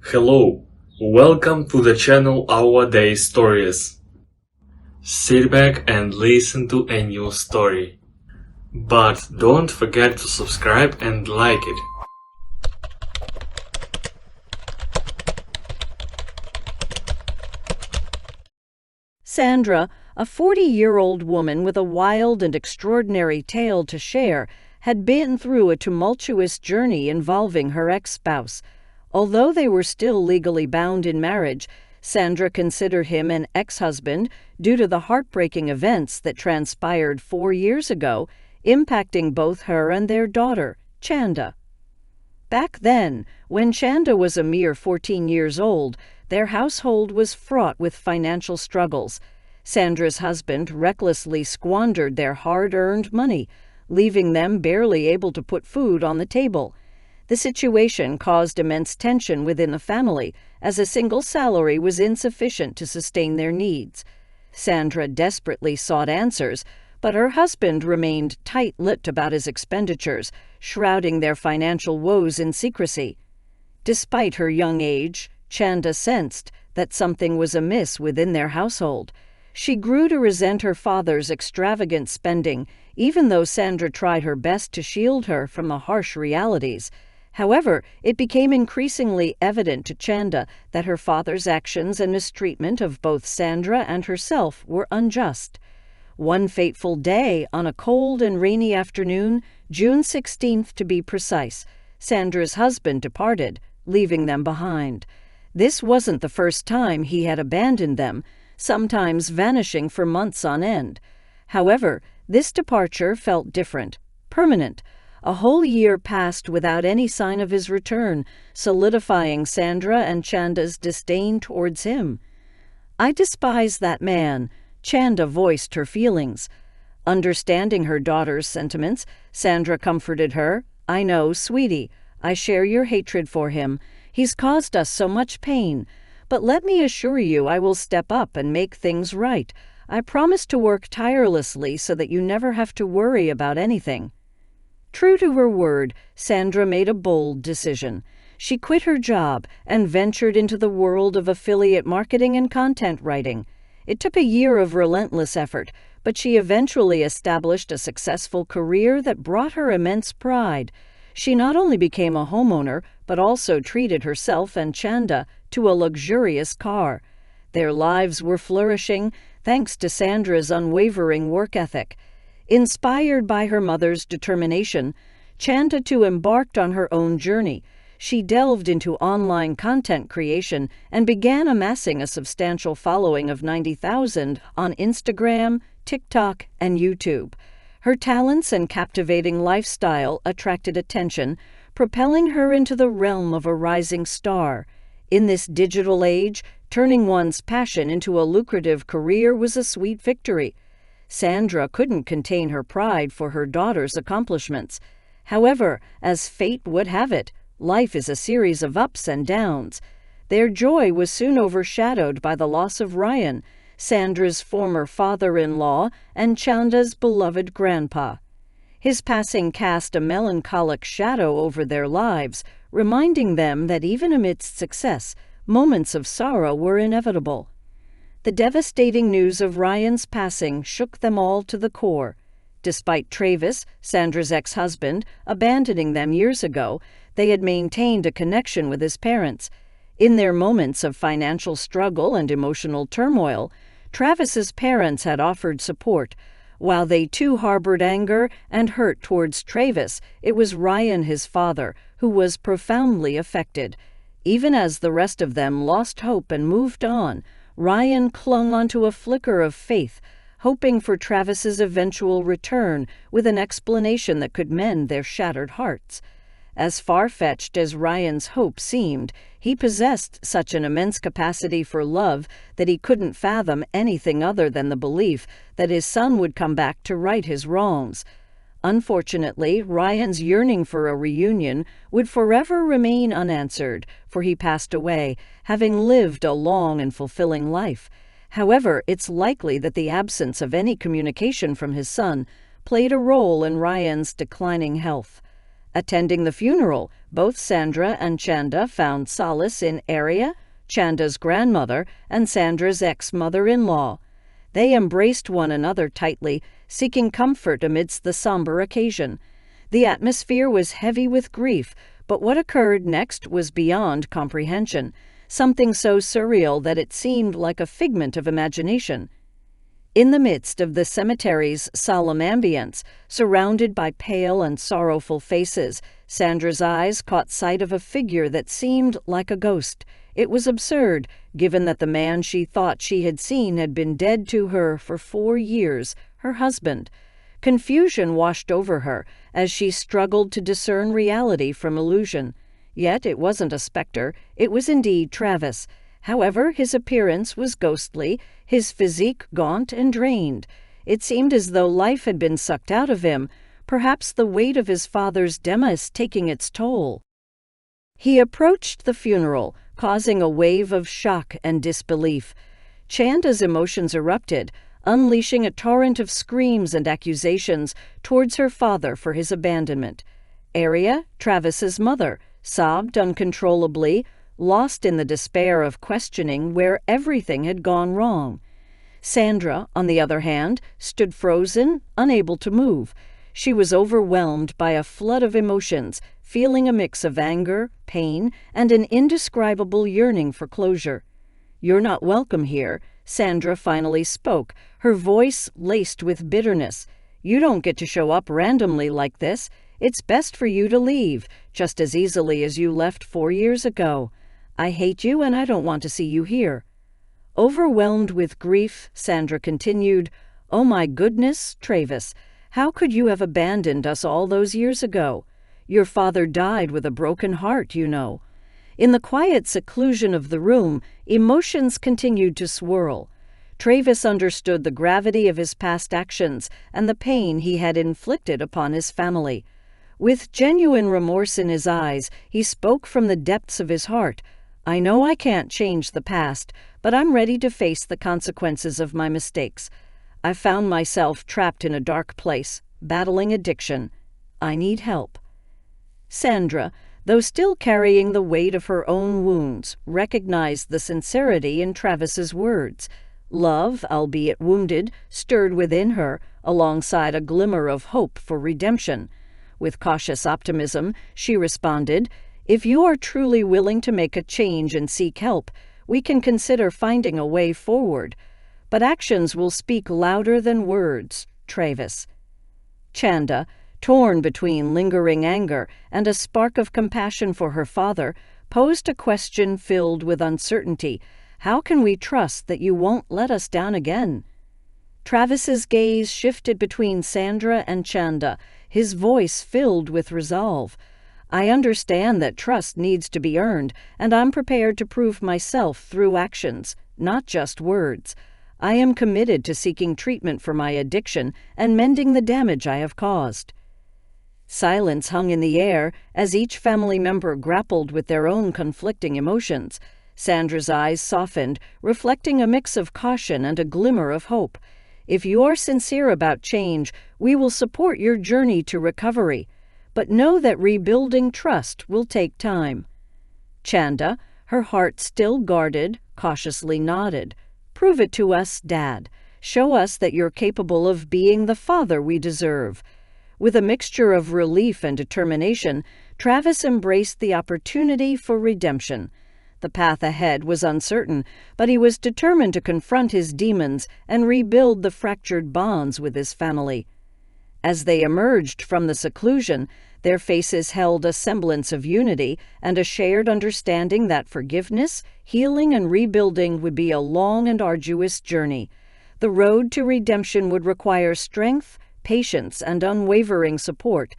Hello, welcome to the channel Our Day Stories. Sit back and listen to a new story. But don't forget to subscribe and like it. Sandra, a 40-year-old woman with a wild and extraordinary tale to share, had been through a tumultuous journey involving her ex-spouse. Although they were still legally bound in marriage, Sandra considered him an ex-husband due to the heartbreaking events that transpired 4 years ago, impacting both her and their daughter, Chanda. Back then, when Chanda was a mere 14 years old, their household was fraught with financial struggles. Sandra's husband recklessly squandered their hard-earned money, leaving them barely able to put food on the table. The situation caused immense tension within the family, as a single salary was insufficient to sustain their needs. Sandra desperately sought answers, but her husband remained tight-lipped about his expenditures, shrouding their financial woes in secrecy. Despite her young age, Chanda sensed that something was amiss within their household. She grew to resent her father's extravagant spending, even though Sandra tried her best to shield her from the harsh realities. However, it became increasingly evident to Chanda that her father's actions and mistreatment of both Sandra and herself were unjust. One fateful day, on a cold and rainy afternoon, June 16th to be precise, Sandra's husband departed, leaving them behind. This wasn't the first time he had abandoned them, sometimes vanishing for months on end. However, this departure felt different, permanent. A whole year passed without any sign of his return, solidifying Sandra and Chanda's disdain towards him. "I despise that man," Chanda voiced her feelings. Understanding her daughter's sentiments, Sandra comforted her. "I know, sweetie. I share your hatred for him. He's caused us so much pain. But let me assure you I will step up and make things right. I promise to work tirelessly so that you never have to worry about anything." True to her word, Sandra made a bold decision. She quit her job and ventured into the world of affiliate marketing and content writing. It took a year of relentless effort, but she eventually established a successful career that brought her immense pride. She not only became a homeowner, but also treated herself and Chanda to a luxurious car. Their lives were flourishing thanks to Sandra's unwavering work ethic. Inspired by her mother's determination, Chanda too embarked on her own journey. She delved into online content creation and began amassing a substantial following of 90,000 on Instagram, TikTok, and YouTube. Her talents and captivating lifestyle attracted attention, propelling her into the realm of a rising star. In this digital age, turning one's passion into a lucrative career was a sweet victory. Sandra couldn't contain her pride for her daughter's accomplishments. However, as fate would have it, life is a series of ups and downs. Their joy was soon overshadowed by the loss of Ryan, Sandra's former father-in-law and Chanda's beloved grandpa. His passing cast a melancholic shadow over their lives, reminding them that even amidst success, moments of sorrow were inevitable. The devastating news of Ryan's passing shook them all to the core. Despite Travis, Sandra's ex-husband, abandoning them years ago, they had maintained a connection with his parents. In their moments of financial struggle and emotional turmoil, Travis's parents had offered support. While they too harbored anger and hurt towards Travis, it was Ryan, his father, who was profoundly affected. Even as the rest of them lost hope and moved on, Ryan clung onto a flicker of faith, hoping for Travis's eventual return with an explanation that could mend their shattered hearts. As far-fetched as Ryan's hope seemed, he possessed such an immense capacity for love that he couldn't fathom anything other than the belief that his son would come back to right his wrongs. Unfortunately, Ryan's yearning for a reunion would forever remain unanswered, for he passed away, having lived a long and fulfilling life. However, it's likely that the absence of any communication from his son played a role in Ryan's declining health. Attending the funeral Both Sandra and Chanda found solace in Arya, Chanda's grandmother, and Sandra's ex-mother-in-law. They embraced one another tightly, seeking comfort amidst the somber occasion. The atmosphere was heavy with grief, but what occurred next was beyond comprehension, something so surreal that it seemed like a figment of imagination. In the midst of the cemetery's solemn ambience, surrounded by pale and sorrowful faces, Sandra's eyes caught sight of a figure that seemed like a ghost. It was absurd, given that the man she thought she had seen had been dead to her for 4 years, her husband. Confusion washed over her as she struggled to discern reality from illusion. Yet it wasn't a specter, it was indeed Travis. However, his appearance was ghostly, his physique gaunt and drained. It seemed as though life had been sucked out of him, perhaps the weight of his father's demise taking its toll. He approached the funeral, causing a wave of shock and disbelief. Chanda's emotions erupted, unleashing a torrent of screams and accusations towards her father for his abandonment. Arya, Travis's mother, sobbed uncontrollably, lost in the despair of questioning where everything had gone wrong. Sandra, on the other hand, stood frozen, unable to move. She was overwhelmed by a flood of emotions, feeling a mix of anger, pain, and an indescribable yearning for closure. "You're not welcome here," Sandra finally spoke, her voice laced with bitterness. "You don't get to show up randomly like this. It's best for you to leave, just as easily as you left 4 years ago. I hate you and I don't want to see you here." Overwhelmed with grief, Sandra continued, "Oh my goodness, Travis, how could you have abandoned us all those years ago? Your father died with a broken heart, you know." In the quiet seclusion of the room, emotions continued to swirl. Travis understood the gravity of his past actions and the pain he had inflicted upon his family. With genuine remorse in his eyes, he spoke from the depths of his heart. "I know I can't change the past, but I'm ready to face the consequences of my mistakes. I found myself trapped in a dark place, battling addiction. I need help." Sandra, though still carrying the weight of her own wounds, recognized the sincerity in Travis's words. Love, albeit wounded, stirred within her, alongside a glimmer of hope for redemption. With cautious optimism, she responded, "If you are truly willing to make a change and seek help, we can consider finding a way forward. But actions will speak louder than words, Travis." Chanda, torn between lingering anger and a spark of compassion for her father, posed a question filled with uncertainty. "How can we trust that you won't let us down again?" Travis's gaze shifted between Sandra and Chanda, his voice filled with resolve. "I understand that trust needs to be earned, and I'm prepared to prove myself through actions, not just words. I am committed to seeking treatment for my addiction and mending the damage I have caused." Silence hung in the air as each family member grappled with their own conflicting emotions. Sandra's eyes softened, reflecting a mix of caution and a glimmer of hope. "If you are sincere about change, we will support your journey to recovery. But know that rebuilding trust will take time." Chanda, her heart still guarded, cautiously nodded. "Prove it to us, Dad. Show us that you're capable of being the father we deserve." With a mixture of relief and determination, Travis embraced the opportunity for redemption. The path ahead was uncertain, but he was determined to confront his demons and rebuild the fractured bonds with his family. As they emerged from the seclusion, their faces held a semblance of unity and a shared understanding that forgiveness, healing, and rebuilding would be a long and arduous journey. The road to redemption would require strength, patience, and unwavering support.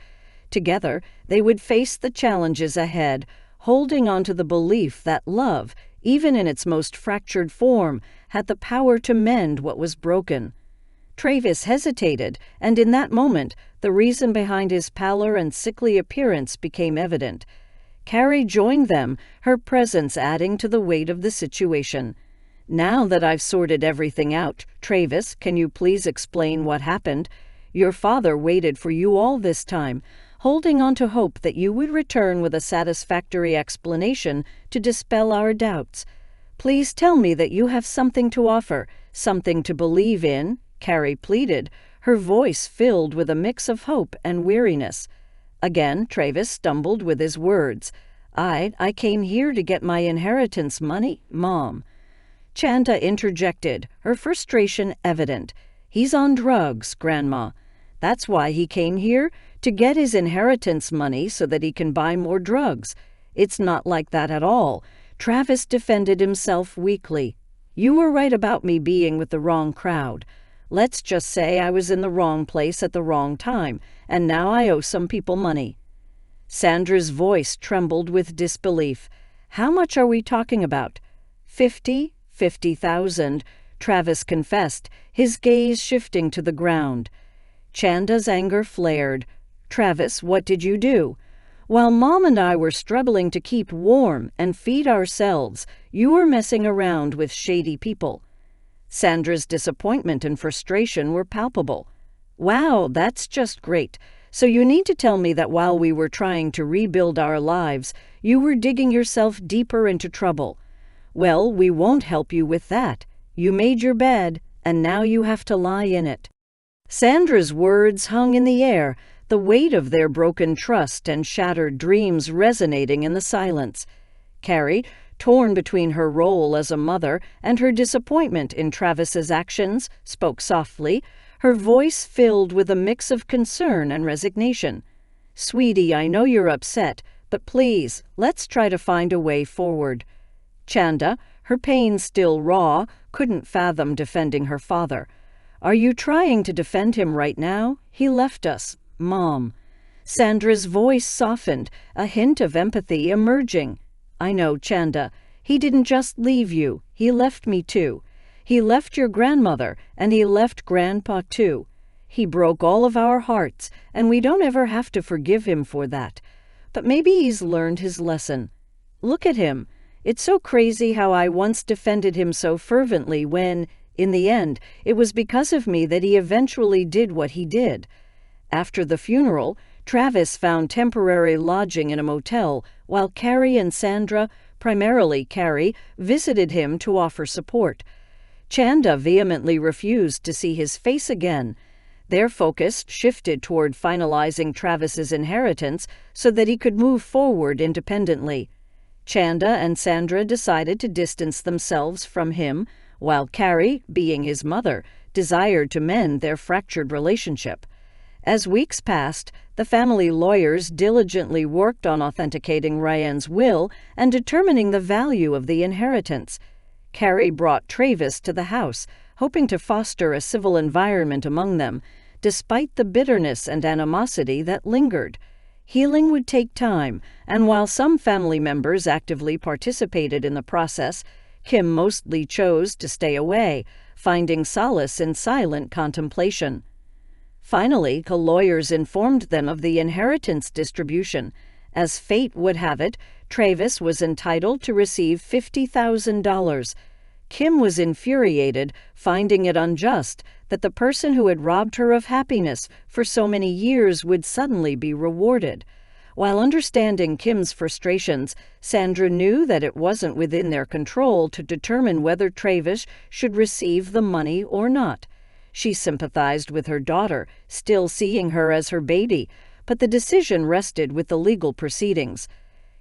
Together, they would face the challenges ahead, holding on to the belief that love, even in its most fractured form, had the power to mend what was broken. Travis hesitated, and in that moment, the reason behind his pallor and sickly appearance became evident. Carrie joined them, her presence adding to the weight of the situation. "Now that I've sorted everything out, Travis, can you please explain what happened? Your father waited for you all this time. holding on to hope that you would return with a satisfactory explanation to dispel our doubts. Please tell me that you have something to offer, something to believe in, Carrie pleaded, her voice filled with a mix of hope and weariness. Again, Travis stumbled with his words. I came here to get my inheritance money, Mom. Chanda interjected, her frustration evident. He's on drugs, Grandma. That's why he came here, to get his inheritance money so that he can buy more drugs. It's not like that at all. Travis defended himself weakly. You were right about me being with the wrong crowd. Let's just say I was in the wrong place at the wrong time, and now I owe some people money. Sandra's voice trembled with disbelief. How much are we talking about? 50,000, Travis confessed, his gaze shifting to the ground. Chanda's anger flared. Travis, what did you do? While Mom and I were struggling to keep warm and feed ourselves, you were messing around with shady people. Sandra's disappointment and frustration were palpable. Wow, that's just great. So you need to tell me that while we were trying to rebuild our lives, you were digging yourself deeper into trouble. Well, we won't help you with that. You made your bed, and now you have to lie in it. Sandra's words hung in the air, the weight of their broken trust and shattered dreams resonating in the silence. Carrie, torn between her role as a mother and her disappointment in Travis's actions, spoke softly, her voice filled with a mix of concern and resignation. Sweetie, I know you're upset, but please, let's try to find a way forward. Chanda, her pain still raw, couldn't fathom defending her father. Are you trying to defend him right now? He left us, Mom. Sandra's voice softened, a hint of empathy emerging. I know, Chanda. He didn't just leave you. He left me too. He left your grandmother, and he left Grandpa too. He broke all of our hearts, and we don't ever have to forgive him for that. But maybe he's learned his lesson. Look at him. It's so crazy how I once defended him so fervently when, in the end, it was because of me that he eventually did what he did. After the funeral, Travis found temporary lodging in a motel, while Carrie and Sandra, primarily Carrie, visited him to offer support. Chanda vehemently refused to see his face again. Their focus shifted toward finalizing Travis's inheritance so that he could move forward independently. Chanda and Sandra decided to distance themselves from him, while Carrie, being his mother, desired to mend their fractured relationship. As weeks passed, the family lawyers diligently worked on authenticating Ryan's will and determining the value of the inheritance. Carrie brought Travis to the house, hoping to foster a civil environment among them, despite the bitterness and animosity that lingered. Healing would take time, and while some family members actively participated in the process, Kim mostly chose to stay away, finding solace in silent contemplation. Finally, the lawyers informed them of the inheritance distribution. As fate would have it, Travis was entitled to receive $50,000. Kim was infuriated, finding it unjust that the person who had robbed her of happiness for so many years would suddenly be rewarded. While understanding Kim's frustrations, Sandra knew that it wasn't within their control to determine whether Travis should receive the money or not. She sympathized with her daughter, still seeing her as her baby, but the decision rested with the legal proceedings.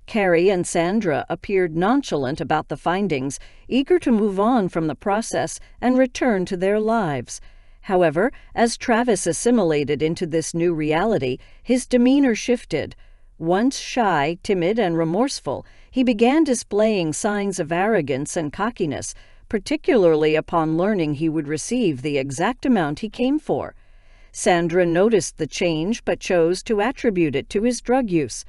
Carrie and Sandra appeared nonchalant about the findings, eager to move on from the process and return to their lives. However, as Travis assimilated into this new reality, his demeanor shifted. Once shy, timid, and remorseful, he began displaying signs of arrogance and cockiness, particularly upon learning he would receive the exact amount he came for. Sandra noticed the change but chose to attribute it to his drug use.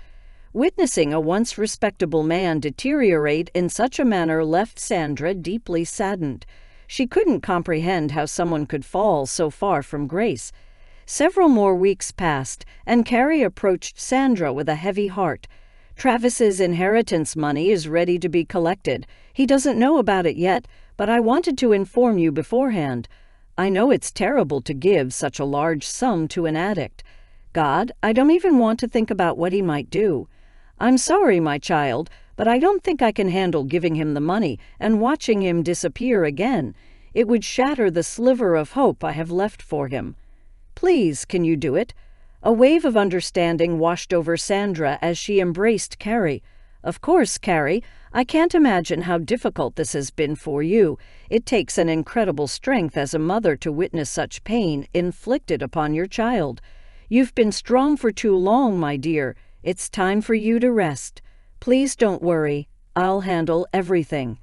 Witnessing a once respectable man deteriorate in such a manner left Sandra deeply saddened. She couldn't comprehend how someone could fall so far from grace. Several more weeks passed, and Carrie approached Sandra with a heavy heart. Travis's inheritance money is ready to be collected. He doesn't know about it yet, but I wanted to inform you beforehand. I know it's terrible to give such a large sum to an addict. God, I don't even want to think about what he might do. I'm sorry, my child, but I don't think I can handle giving him the money and watching him disappear again. It would shatter the sliver of hope I have left for him. Please, can you do it?" A wave of understanding washed over Sandra as she embraced Carrie. "Of course, Carrie. I can't imagine how difficult this has been for you. It takes an incredible strength as a mother to witness such pain inflicted upon your child. You've been strong for too long, my dear. It's time for you to rest. Please don't worry. I'll handle everything."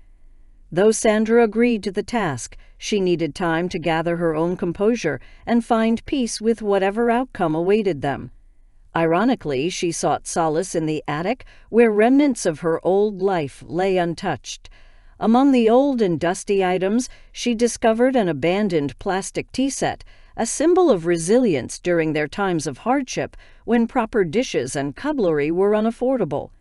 Though Sandra agreed to the task, she needed time to gather her own composure and find peace with whatever outcome awaited them. Ironically, she sought solace in the attic, where remnants of her old life lay untouched. Among the old and dusty items, she discovered an abandoned plastic tea set, a symbol of resilience during their times of hardship when proper dishes and cutlery were unaffordable.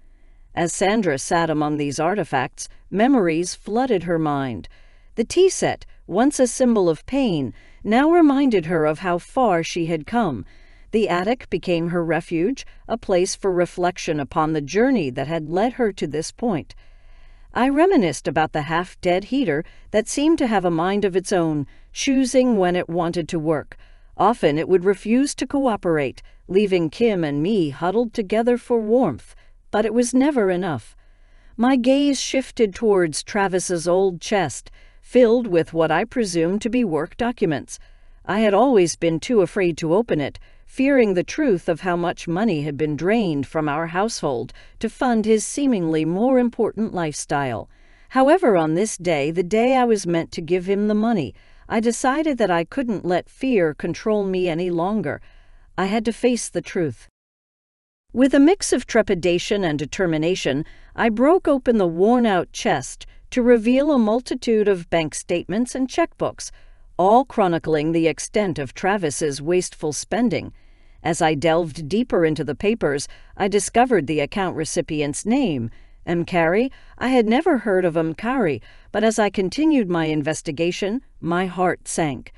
As Sandra sat among these artifacts, memories flooded her mind. The tea set, once a symbol of pain, now reminded her of how far she had come. The attic became her refuge, a place for reflection upon the journey that had led her to this point. I reminisced about the half-dead heater that seemed to have a mind of its own, choosing when it wanted to work. Often it would refuse to cooperate, leaving Kim and me huddled together for warmth, but it was never enough. My gaze shifted towards Travis's old chest, filled with what I presumed to be work documents. I had always been too afraid to open it, fearing the truth of how much money had been drained from our household to fund his seemingly more important lifestyle. However, on this day, the day I was meant to give him the money, I decided that I couldn't let fear control me any longer. I had to face the truth. With a mix of trepidation and determination, I broke open the worn-out chest to reveal a multitude of bank statements and checkbooks, all chronicling the extent of Travis's wasteful spending. As I delved deeper into the papers, I discovered the account recipient's name, Mkari. I had never heard of Mkari, but as I continued my investigation, my heart sank.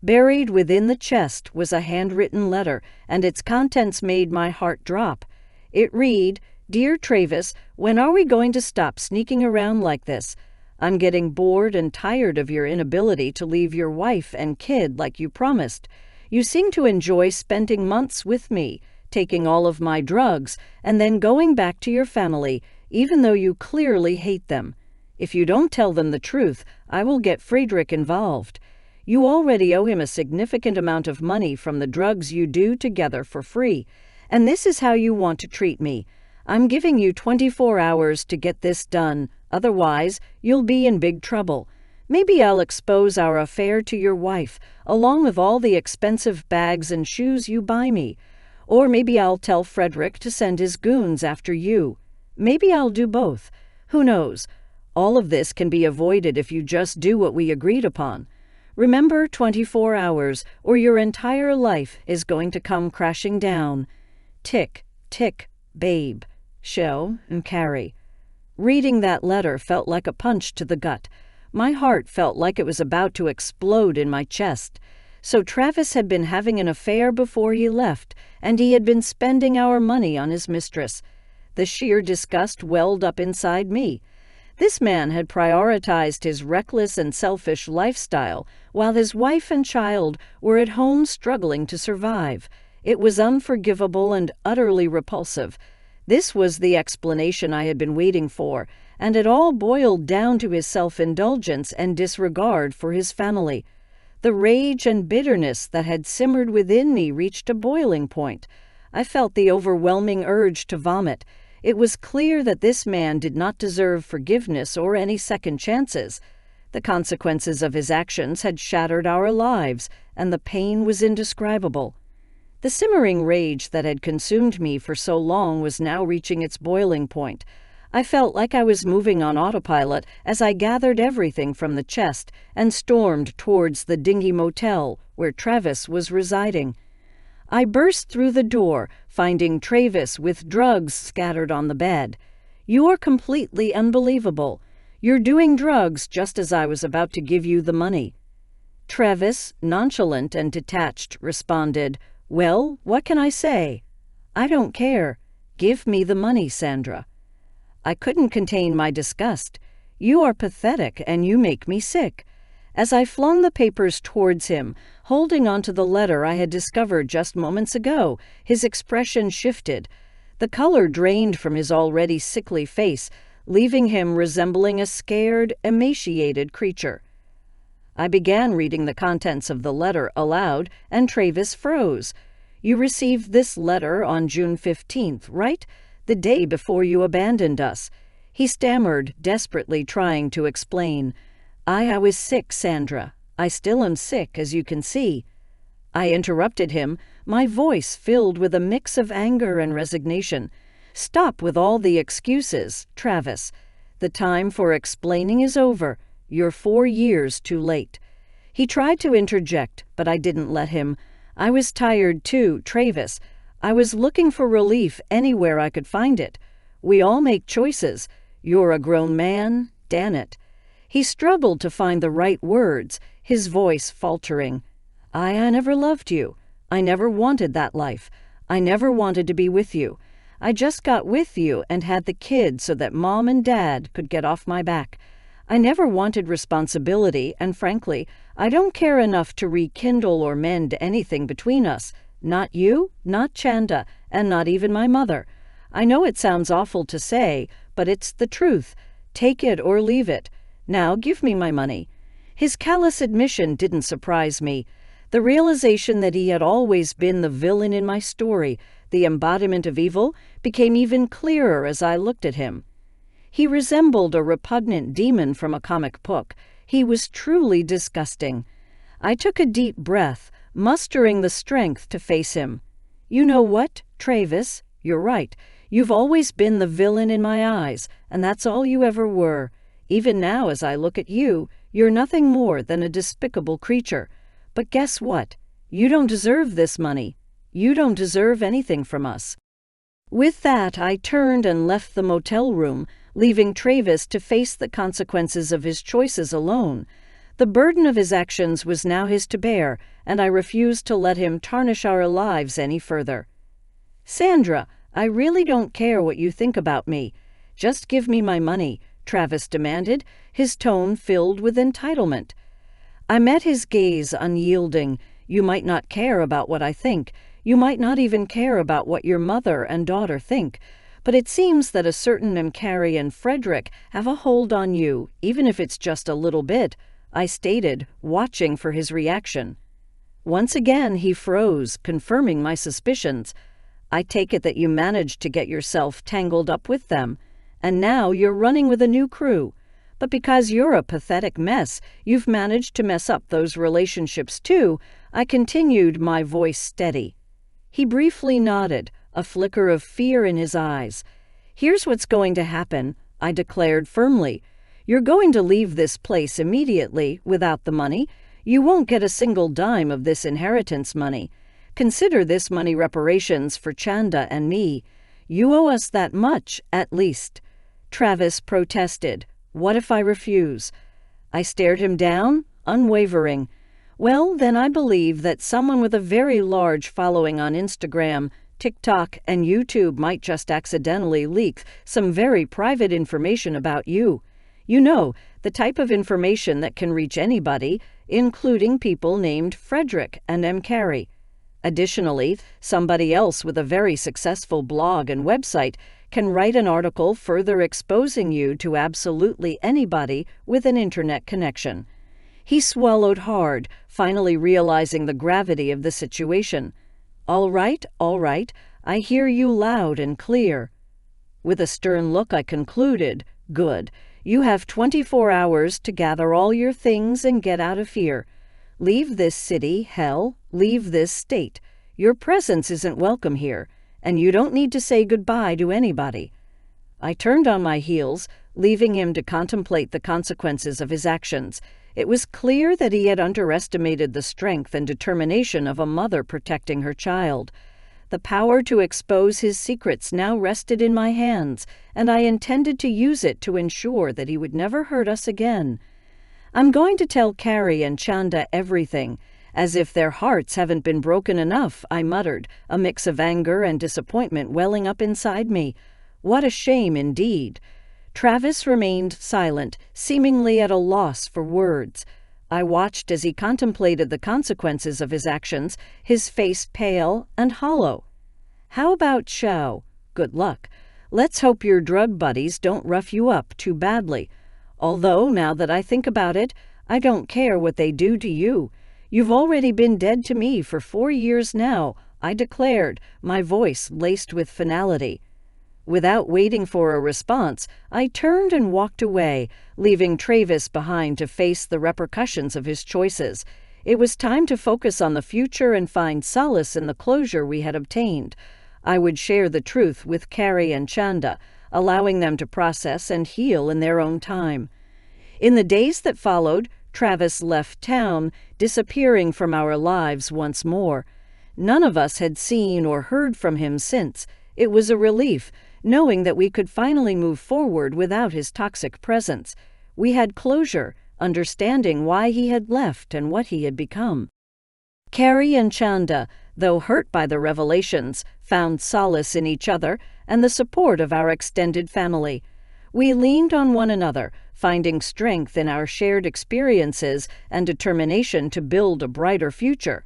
Buried within the chest was a handwritten letter, and its contents made my heart drop. It read, "Dear Travis, when are we going to stop sneaking around like this? I'm getting bored and tired of your inability to leave your wife and kid like you promised. You seem to enjoy spending months with me, taking all of my drugs, and then going back to your family, even though you clearly hate them. If you don't tell them the truth, I will get Frederick involved. You already owe him a significant amount of money from the drugs you do together for free, and this is how you want to treat me. I'm giving you 24 hours to get this done, otherwise you'll be in big trouble. Maybe I'll expose our affair to your wife, along with all the expensive bags and shoes you buy me. Or maybe I'll tell Frederick to send his goons after you. Maybe I'll do both. Who knows? All of this can be avoided if you just do what we agreed upon. Remember 24 hours, or your entire life is going to come crashing down. Tick, tick, babe. Show and carry." Reading that letter felt like a punch to the gut. My heart felt like it was about to explode in my chest. So Travis had been having an affair before he left, and he had been spending our money on his mistress. The sheer disgust welled up inside me. This man had prioritized his reckless and selfish lifestyle, while his wife and child were at home struggling to survive. It was unforgivable and utterly repulsive. This was the explanation I had been waiting for, and it all boiled down to his self-indulgence and disregard for his family. The rage and bitterness that had simmered within me reached a boiling point. I felt the overwhelming urge to vomit. It was clear that this man did not deserve forgiveness or any second chances. The consequences of his actions had shattered our lives, and the pain was indescribable. The simmering rage that had consumed me for so long was now reaching its boiling point. I felt like I was moving on autopilot as I gathered everything from the chest and stormed towards the dingy motel where Travis was residing. I burst through the door, finding Travis with drugs scattered on the bed. "You are completely unbelievable. You're doing drugs just as I was about to give you the money." Travis, nonchalant and detached, responded, Well, what can I say? I don't care. Give me the money, Sandra. I couldn't contain my disgust. You are pathetic and you make me sick. As I flung the papers towards him, holding onto the letter I had discovered just moments ago, his expression shifted. The color drained from his already sickly face, leaving him resembling a scared, emaciated creature. I began reading the contents of the letter aloud, and Travis froze. You received this letter on June 15th, right? The day before you abandoned us. He stammered, desperately trying to explain. I was sick, Sandra. I still am sick, as you can see. I interrupted him, my voice filled with a mix of anger and resignation. Stop with all the excuses, Travis. The time for explaining is over. You're 4 years too late. He tried to interject, but I didn't let him. I was tired too, Travis. I was looking for relief anywhere I could find it. We all make choices. You're a grown man, damn it. He struggled to find the right words, his voice faltering. I never loved you. I never wanted that life. I never wanted to be with you. I just got with you and had the kid so that Mom and Dad could get off my back. I never wanted responsibility, and frankly, I don't care enough to rekindle or mend anything between us. Not you, not Chanda, and not even my mother. I know it sounds awful to say, but it's the truth. Take it or leave it. Now give me my money. His callous admission didn't surprise me. The realization that he had always been the villain in my story, the embodiment of evil, became even clearer as I looked at him. He resembled a repugnant demon from a comic book. He was truly disgusting. I took a deep breath, mustering the strength to face him. You know what, Travis? You're right. You've always been the villain in my eyes, and that's all you ever were. Even now, as I look at you, you're nothing more than a despicable creature. But guess what? You don't deserve this money. You don't deserve anything from us. With that, I turned and left the motel room, leaving Travis to face the consequences of his choices alone. The burden of his actions was now his to bear, and I refused to let him tarnish our lives any further. Sandra, I really don't care what you think about me. Just give me my money, Travis demanded, his tone filled with entitlement. I met his gaze unyielding. You might not care about what I think. You might not even care about what your mother and daughter think. But it seems that a certain Carrie and Frederick have a hold on you, even if it's just a little bit, I stated, watching for his reaction. Once again he froze, confirming my suspicions. I take it that you managed to get yourself tangled up with them, and now you're running with a new crew. But because you're a pathetic mess, you've managed to mess up those relationships too, I continued, my voice steady. He briefly nodded, a flicker of fear in his eyes. Here's what's going to happen, I declared firmly. You're going to leave this place immediately without the money. You won't get a single dime of this inheritance money. Consider this money reparations for Chanda and me. You owe us that much, at least. Travis protested. What if I refuse? I stared him down, unwavering. Well, then I believe that someone with a very large following on Instagram, TikTok, and YouTube might just accidentally leak some very private information about you. You know, the type of information that can reach anybody, including people named Frederick and Carrie. Additionally, somebody else with a very successful blog and website can write an article further exposing you to absolutely anybody with an internet connection. He swallowed hard, finally realizing the gravity of the situation. All right, I hear you loud and clear. With a stern look, I concluded, good. You have 24 hours to gather all your things and get out of here. Leave this city, hell, leave this state. Your presence isn't welcome here, and you don't need to say goodbye to anybody. I turned on my heels, leaving him to contemplate the consequences of his actions. It was clear that he had underestimated the strength and determination of a mother protecting her child. The power to expose his secrets now rested in my hands, and I intended to use it to ensure that he would never hurt us again. I'm going to tell Carrie and Chanda everything, As if their hearts haven't been broken enough, I muttered, a mix of anger and disappointment welling up inside me. What a shame indeed. Travis remained silent, seemingly at a loss for words. I watched as he contemplated the consequences of his actions, his face pale and hollow. How about Chow? Good luck. Let's hope your drug buddies don't rough you up too badly. Although, now that I think about it, I don't care what they do to you. You've already been dead to me for 4 years now, I declared, my voice laced with finality. Without waiting for a response, I turned and walked away, leaving Travis behind to face the repercussions of his choices. It was time to focus on the future and find solace in the closure we had obtained. I would share the truth with Carrie and Chanda, allowing them to process and heal in their own time. In the days that followed, Travis left town, disappearing from our lives once more. None of us had seen or heard from him since. It was a relief, knowing that we could finally move forward without his toxic presence. We had closure, understanding why he had left and what he had become. Carrie and Chanda, though hurt by the revelations, found solace in each other and the support of our extended family. We leaned on one another, finding strength in our shared experiences and determination to build a brighter future.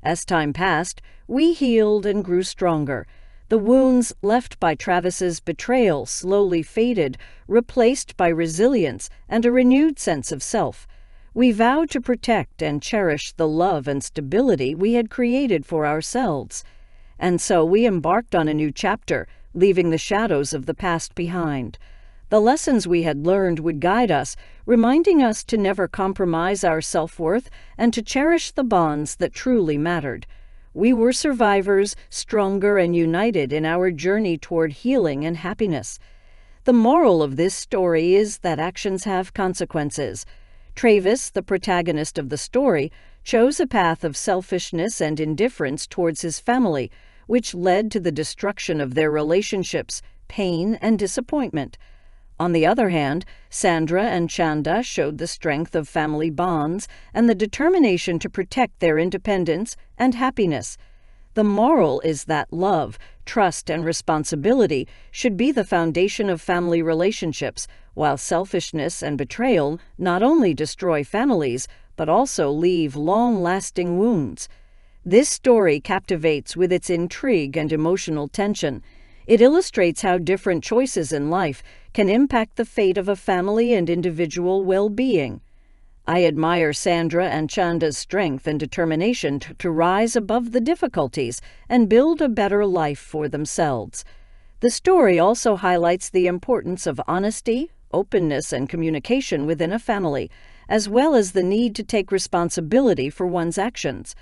As time passed, we healed and grew stronger. The wounds left by Travis's betrayal slowly faded, replaced by resilience and a renewed sense of self. We vowed to protect and cherish the love and stability we had created for ourselves. And so we embarked on a new chapter, leaving the shadows of the past behind. The lessons we had learned would guide us, reminding us to never compromise our self-worth and to cherish the bonds that truly mattered. We were survivors, stronger and united in our journey toward healing and happiness. The moral of this story is that actions have consequences. Travis, the protagonist of the story, chose a path of selfishness and indifference towards his family, which led to the destruction of their relationships, pain, and disappointment. On the other hand, Sandra and Chanda showed the strength of family bonds and the determination to protect their independence and happiness. The moral is that love, trust, and responsibility should be the foundation of family relationships, while selfishness and betrayal not only destroy families, but also leave long-lasting wounds. This story captivates with its intrigue and emotional tension. It illustrates how different choices in life can impact the fate of a family and individual well-being. I admire Sandra and Chanda's strength and determination to rise above the difficulties and build a better life for themselves. The story also highlights the importance of honesty, openness, and communication within a family, as well as the need to take responsibility for one's actions.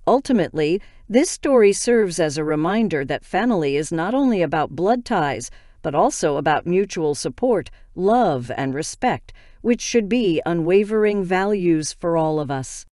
Ultimately, this story serves as a reminder that family is not only about blood ties, but also about mutual support, love, and respect, which should be unwavering values for all of us.